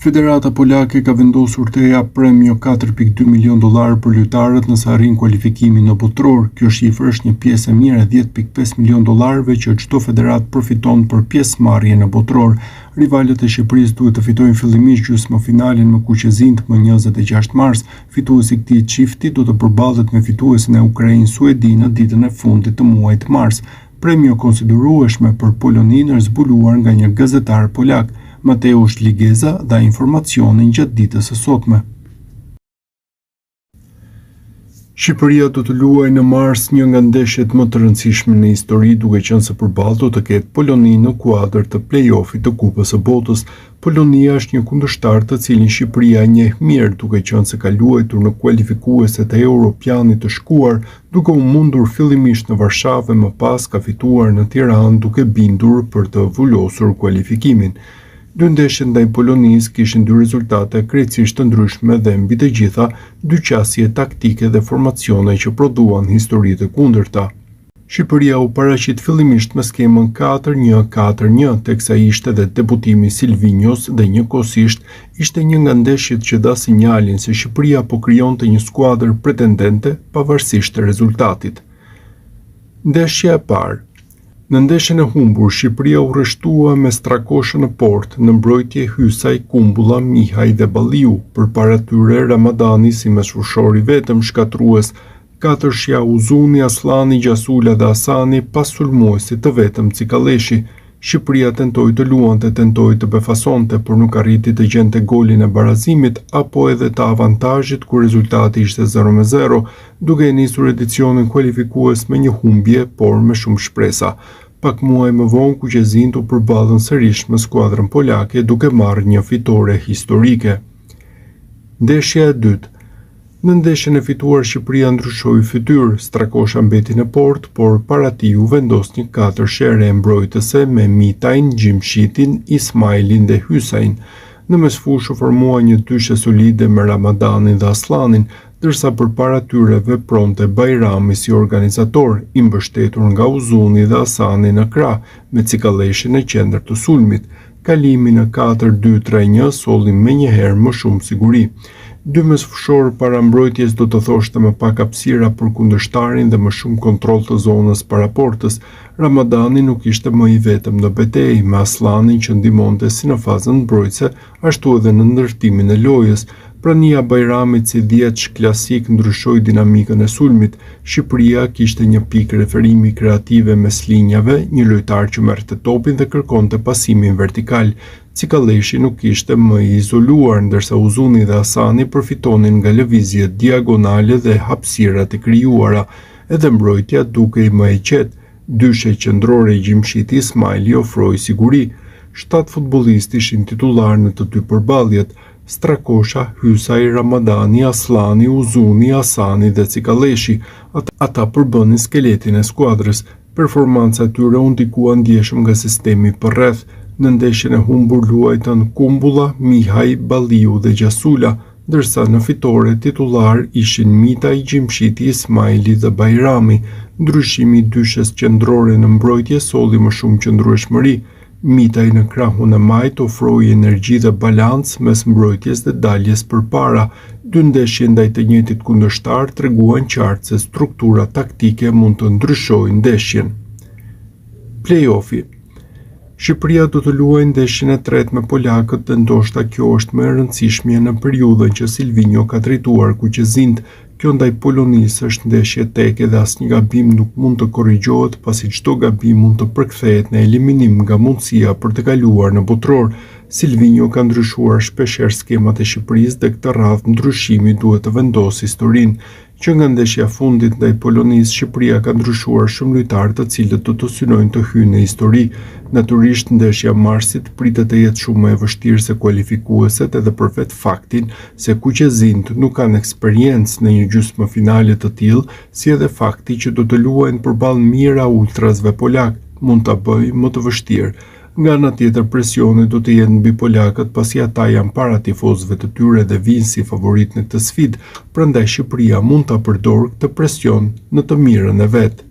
Federata Polake ka vendosur të japë premio $4.2 milion për lojtarët nëse arrin kualifikimin në botror. Kjo shifër është një pjesë e mirë e $10.5 milion që çdo federat përfiton për pjesëmarrje në botror. Rivalët e Shqipërisë duhet të fitojnë fillimisht gjysmëfinalen me Kuqezinë më 26 mars. Fituesi i këtij çifti do të përballet me fituesin e Ukrainë-Suedi në ditën e fundit të muajit mars. Premio konsiderueshme për Poloninë është zbuluar nga një gazetar polak. Mateusz Ligeza dha informacionin gjatë ditës së sotme. Shqipëria do të luajë në mars një nga ndeshjet më të rëndësishme në histori, duke qenë se përballë do të ketë Poloni në kuadër të play-offit të Kupës së Botës. Polonia është një kundërshtar të cilin Shqipëria e njeh mirë, duke qenë se ka luajtur në kualifikueset e Europianit të shkuar, duke u mundur fillimisht në Varshavë e më pas ka fituar në Tiranë duke bindur për të vullosur kualifikimin. Dy ndeshjet ndaj Polonisë kishin dy rezultate krejtësisht të ndryshme dhe mbi të gjitha dy qasje taktike dhe formacione që prodhuan histori të kundërta. Shqipëria u paraqit fillimisht me skemën 4-1-4-1, teksa ishte dhe debutimi Silvinjos dhe njëkohësisht ishte një nga ndeshjet që dha sinjalin se Shqipëria po krijonte një skuadër pretendente pavarësisht të rezultatit. Ndeshja e parë. Në ndeshjen e humbur, Shqipëria u rreshtua me Strakoshën në port, në mbrojtje Hysaj, Kumbulla, Mihaj dhe Balliu, përpara tyre Ramadani si mesfushori vetëm shkatrues, katërshja Uzuni, Aslani, Gjasula dhe Asani pas sulmuesit të vetëm Cikaleshi. Shqipëria tentoi të luante, tentoi të befasonte, por nuk arriti të gjente golin e barazimit apo edhe të avantazhit kur rezultati ishte 0-0, duke nisur edicionin kualifikues me një humbje, por me shumë shpresa. Pak muaj më vonë Kuqezinë u përballën sërish me skuadrën polake duke marrë një fitore historike. Ndeshja e dytë. Në ndeshjen e fituar Shqipëria ndryshoi fytyrë, Strakosha mbeti në port, por para tij u vendos një katërshe re mbrojtëse me Mitajn, Gjimshitin, Ismailin dhe Hysajin. Në mesfushë u formua një dyshe solide me Ramadanin dhe Aslanin, ndërsa përpara tyre vepronte Bajrami si organizator, i mbështetur nga Uzuni dhe Asani në krah, me Cikaleshin në qendër të sulmit. Kalimi në 4-2-3-1 solli menjëherë më shumë siguri. Dy mesfushorë para mbrojtjes do të thoshte më pak hapësira për kundërshtarin dhe më shumë kontroll të zonës para portës. Ramadani nuk ishte më i vetëm në betejë, me Aslanin që ndihmonte si në fazën mbrojtëse, ashtu edhe në ndërtimin e lojës. Prania Bajramit si dhjetësh klasik ndryshoi dinamikën e sulmit. Shqipëria kishte një pikë referimi kreative mes linjave, një lojtar që merrte topin dhe kërkonte pasimin vertikal. Cikaleshi nuk ishte më i izoluar, ndërsa Uzuni dhe Asani përfitonin nga lëvizjet diagonale dhe hapësirat e krijuara, edhe mbrojtja dukej më e qetë. Dyshe qendrore i Gjimshiti Ismaili ofroi siguri. 7 futbollistë ishin titullar në të dy përballjet: Strakosha, Hysaj, Ramadani, Aslani, Uzuni, Asani dhe Cikaleshi. Ata përbënin skeletin e skuadrës. Performanca e tyre u ndikua ndjeshëm nga sistemi përreth. Në ndeshjen e humbur luajtën Kumbulla, Mihaj, Balliu dhe Gjasula, ndërsa në fitore titullar ishin Mitaj, Gjimshiti, Ismaili dhe Bajrami. Ndryshimi i dyshes qendrore në mbrojtje solli më shumë qëndrueshmëri. Mitaj në krahun e majt ofroi energji dhe balancë mes mbrojtjes dhe daljes përpara. Dy ndeshje ndaj të njëjtit kundërshtar treguan qartë se struktura taktike mund të ndryshojë ndeshjen. Play-offi. Shqipëria do të luajë ndeshjen e tretë me polakët dhe ndoshta kjo është më e rëndësishmja në periudhën që Silvinjo ka drejtuar Kuqezinë. Kjo ndaj Polonisë është ndeshje teke dhe asnjë gabim nuk mund të korrigjohet, pasi çdo gabim mund të përkthehet në eliminim nga mundësia për të kaluar në botror. Silvinjo ka ndryshuar shpeshherë skemat e Shqipërisë dhe këtë radhë ndryshimi duhet të vendosë historinë. Që nga ndeshja fundit ndaj Polonisë, Shqipëria ka ndryshuar shumë lojtarë të cilët do të synojnë të hyjnë në histori. Natyrisht ndeshja marsit pritet të jetë shumë më e vështirë se kualifikueset edhe për vetë faktin se Kuqezinë nuk kanë eksperiencë në një gjysmëfinale të tillë, si edhe fakti që do të luajnë përballë mira ultrasve polak mund ta bëjë më të vështirë. Nga ana tjetër presioni do të jetë mbi polakët pasi ata janë para tifozëve të tyre dhe vinë si favorit në këtë sfidë, prandaj Shqipëria mund ta përdorë këtë presion në të mirën e vet.